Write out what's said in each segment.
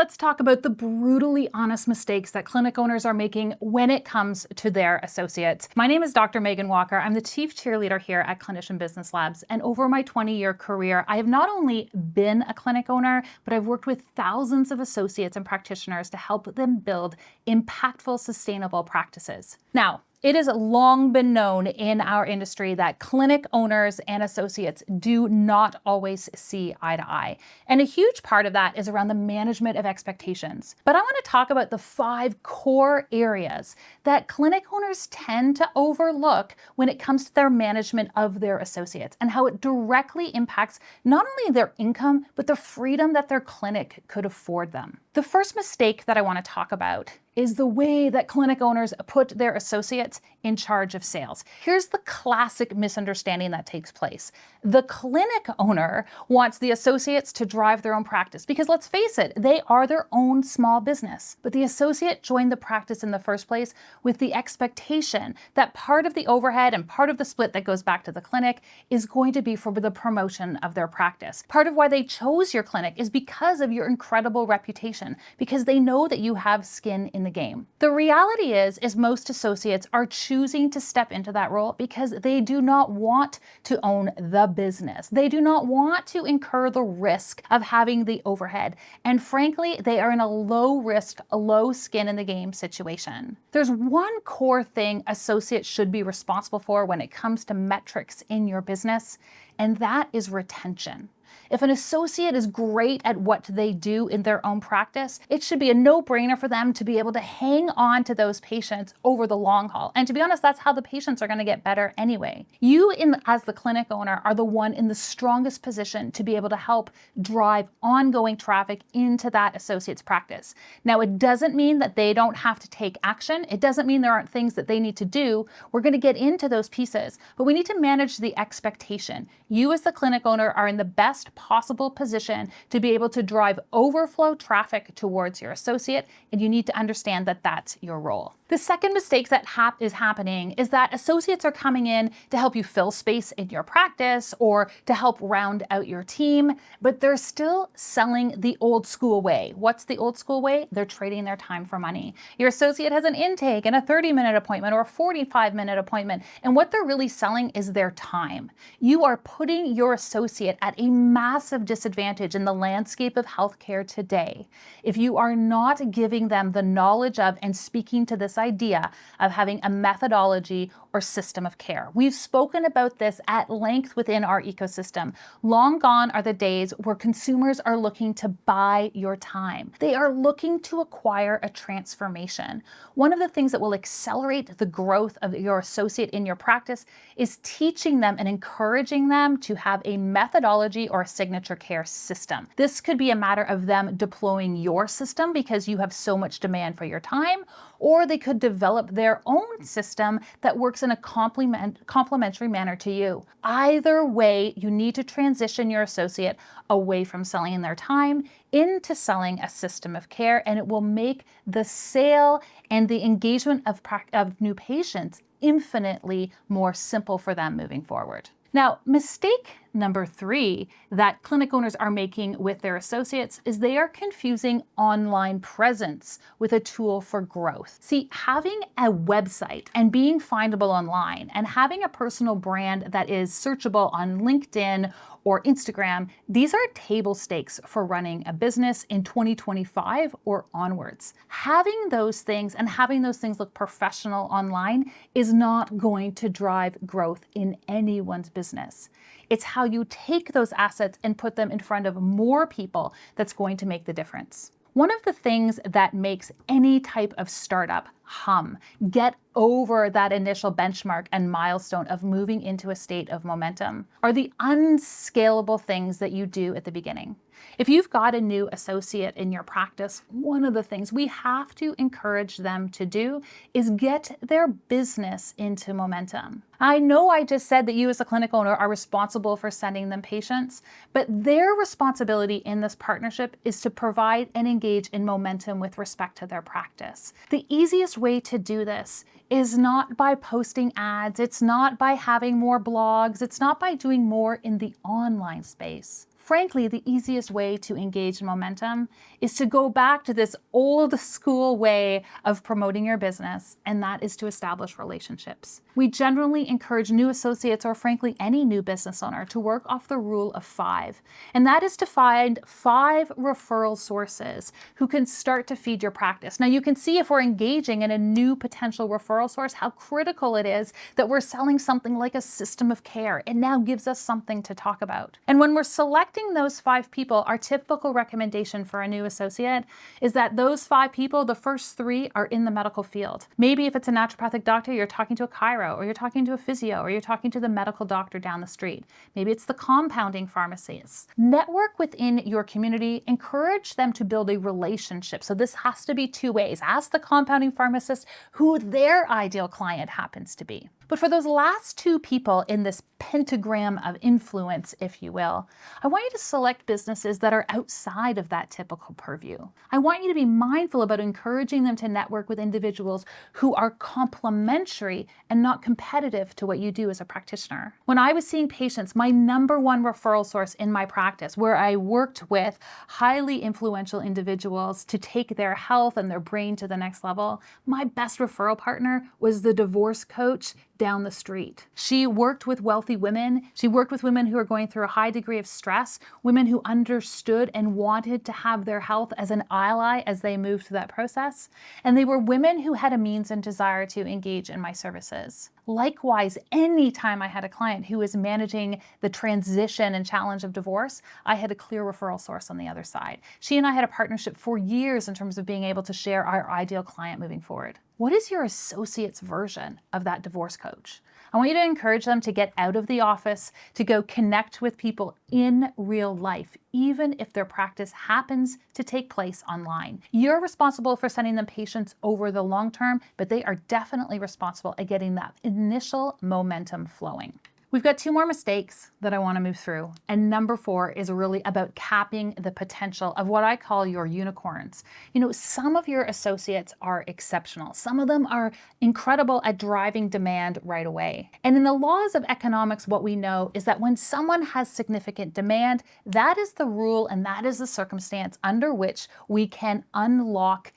let's talk about the brutally honest mistakes that clinic owners are making when it comes to their associates. My name is Dr. Meghan Walker. I'm the chief cheerleader here at Clinician Business Labs. And over my 20-year career, I have not only been a clinic owner, but I've worked with thousands of associates and practitioners to help them build impactful, sustainable practices. Now, it has long been known in our industry that clinic owners and associates do not always see eye to eye. And a huge part of that is around the management of expectations. But I want to talk about the 5 core areas that clinic owners tend to overlook when it comes to their management of their associates and how it directly impacts not only their income, but the freedom that their clinic could afford them. The first mistake that I want to talk about is the way that clinic owners put their associates in charge of sales. Here's the classic misunderstanding that takes place. The clinic owner wants the associates to drive their own practice because, let's face it, they are their own small business. But the associate joined the practice in the first place with the expectation that part of the overhead and part of the split that goes back to the clinic is going to be for the promotion of their practice. Part of why they chose your clinic is because of your incredible reputation, because they know that you have skin in the game. The reality is most associates are choosing to step into that role because they do not want to own the business. They do not want to incur the risk of having the overhead. And frankly, they are in a low risk, low skin in the game situation. There's one core thing associates should be responsible for when it comes to metrics in your business, and that is retention. If an associate is great at what they do in their own practice, it should be a no-brainer for them to be able to hang on to those patients over the long haul. And to be honest, that's how the patients are going to get better anyway. You, as the clinic owner, are the one in the strongest position to be able to help drive ongoing traffic into that associate's practice. Now, it doesn't mean that they don't have to take action. It doesn't mean there aren't things that they need to do. We're going to get into those pieces, but we need to manage the expectation. You, as the clinic owner, are in the best possible position to be able to drive overflow traffic towards your associate, and you need to understand that that's your role. The second mistake that is happening is that associates are coming in to help you fill space in your practice or to help round out your team, but they're still selling the old school way. What's the old school way? They're trading their time for money. Your associate has an intake and a 30-minute appointment or a 45-minute appointment, and what they're really selling is their time. You are putting your associate at a massive disadvantage in the landscape of healthcare today if you are not giving them the knowledge of and speaking to this idea of having a methodology or system of care. We've spoken about this at length within our ecosystem. Long gone are the days where consumers are looking to buy your time. They are looking to acquire a transformation. One of the things that will accelerate the growth of your associate in your practice is teaching them and encouraging them to have a methodology or a signature care system. This could be a matter of them deploying your system because you have so much demand for your time, or they could develop their own system that works in a complementary manner to you. Either way, you need to transition your associate away from selling their time into selling a system of care, and it will make the sale and the engagement of new patients infinitely more simple for them moving forward. Now, mistake number 3 that clinic owners are making with their associates is they are confusing online presence with a tool for growth. See, having a website and being findable online and having a personal brand that is searchable on LinkedIn or Instagram, these are table stakes for running a business in 2025 or onwards. Having those things and having those things look professional online is not going to drive growth in anyone's business. It's how you take those assets and put them in front of more people that's going to make the difference. One of the things that makes any type of startup hum, get over that initial benchmark and milestone of moving into a state of momentum, are the unscalable things that you do at the beginning. If you've got a new associate in your practice, one of the things we have to encourage them to do is get their business into momentum. I know I just said that you as a clinic owner are responsible for sending them patients, but their responsibility in this partnership is to provide and engage in momentum with respect to their practice. The easiest way to do this is not by posting ads, it's not by having more blogs, it's not by doing more in the online space. Frankly, the easiest way to engage in momentum is to go back to this old school way of promoting your business, and that is to establish relationships. We generally encourage new associates, or frankly, any new business owner, to work off the rule of 5. And that is to find 5 referral sources who can start to feed your practice. Now, you can see if we're engaging in a new potential referral source, how critical it is that we're selling something like a system of care. It now gives us something to talk about. And when we're selecting those 5 people, our typical recommendation for a new associate is that those 5 people, the first 3 are in the medical field. Maybe if it's a naturopathic doctor, you're talking to a chiro, or you're talking to a physio, or you're talking to the medical doctor down the street. Maybe it's the compounding pharmacist. Network within your community, encourage them to build a relationship. So this has to be 2 ways. Ask the compounding pharmacist who their ideal client happens to be. But for those last 2 people in this pentagram of influence, if you will, I want you to select businesses that are outside of that typical purview. I want you to be mindful about encouraging them to network with individuals who are complementary and not competitive to what you do as a practitioner. When I was seeing patients, my #1 referral source in my practice, where I worked with highly influential individuals to take their health and their brain to the next level, my best referral partner was the divorce coach down the street. She worked with wealthy women. She worked with women who are going through a high degree of stress, women who understood and wanted to have their health as an ally as they moved through that process. And they were women who had a means and desire to engage in my services. Likewise, anytime I had a client who was managing the transition and challenge of divorce, I had a clear referral source on the other side. She and I had a partnership for years in terms of being able to share our ideal client moving forward. What is your associate's version of that divorce coach? I want you to encourage them to get out of the office, to go connect with people in real life, even if their practice happens to take place online. You're responsible for sending them patients over the long term, but they are definitely responsible at getting that initial momentum flowing. We've got 2 more mistakes that I want to move through. And number 4 is really about capping the potential of what I call your unicorns. You know, some of your associates are exceptional. Some of them are incredible at driving demand right away. And in the laws of economics, what we know is that when someone has significant demand, that is the rule and that is the circumstance under which we can unlock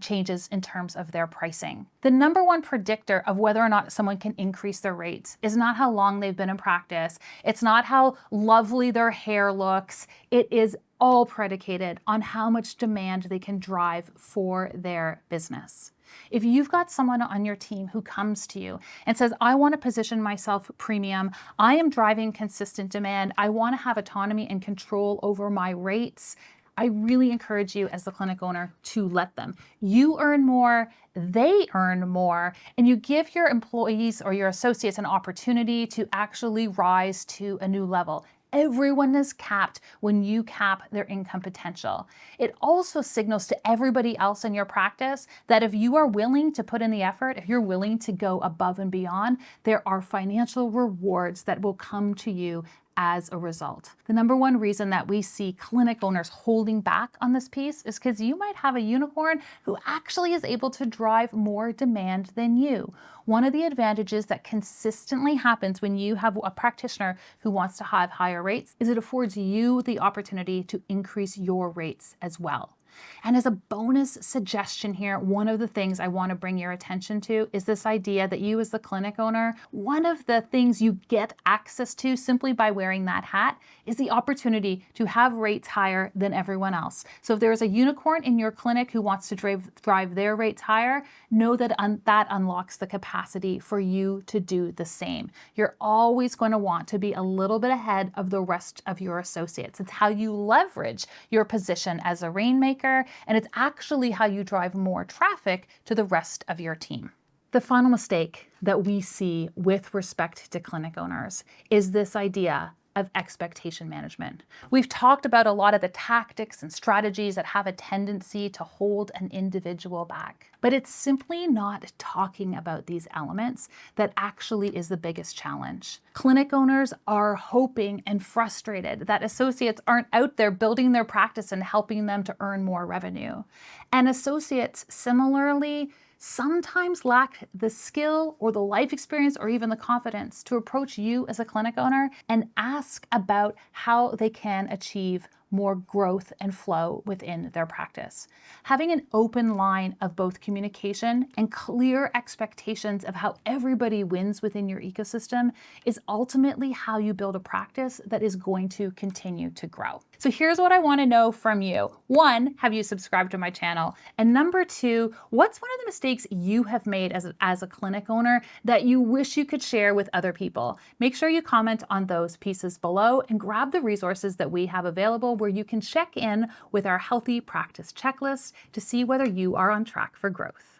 changes in terms of their pricing. The #1 predictor of whether or not someone can increase their rates is not how long they've been in practice. It's not how lovely their hair looks. It is all predicated on how much demand they can drive for their business. If you've got someone on your team who comes to you and says, I want to position myself premium, I am driving consistent demand, I want to have autonomy and control over my rates, I really encourage you as the clinic owner to let them. You earn more, they earn more, and you give your employees or your associates an opportunity to actually rise to a new level. Everyone is capped when you cap their income potential. It also signals to everybody else in your practice that if you are willing to put in the effort, if you're willing to go above and beyond, there are financial rewards that will come to you as a result. The #1 reason that we see clinic owners holding back on this piece is because you might have a unicorn who actually is able to drive more demand than you. One of the advantages that consistently happens when you have a practitioner who wants to have higher rates is it affords you the opportunity to increase your rates as well. And as a bonus suggestion here, one of the things I want to bring your attention to is this idea that you as the clinic owner, one of the things you get access to simply by wearing that hat is the opportunity to have rates higher than everyone else. So if there is a unicorn in your clinic who wants to drive their rates higher, know that that unlocks the capacity for you to do the same. You're always going to want to be a little bit ahead of the rest of your associates. It's how you leverage your position as a rainmaker, and it's actually how you drive more traffic to the rest of your team. The final mistake that we see with respect to clinic owners is this idea of expectation management. We've talked about a lot of the tactics and strategies that have a tendency to hold an individual back, but it's simply not talking about these elements that actually is the biggest challenge. Clinic owners are hoping and frustrated that associates aren't out there building their practice and helping them to earn more revenue. And associates similarly sometimes lack the skill or the life experience or even the confidence to approach you as a clinic owner and ask about how they can achieve more growth and flow within their practice. Having an open line of both communication and clear expectations of how everybody wins within your ecosystem is ultimately how you build a practice that is going to continue to grow. So here's what I want to know from you. One, have you subscribed to my channel? And number two, what's one of the mistakes you have made as a clinic owner that you wish you could share with other people? Make sure you comment on those pieces below and grab the resources that we have available where you can check in with our healthy practice checklist to see whether you are on track for growth.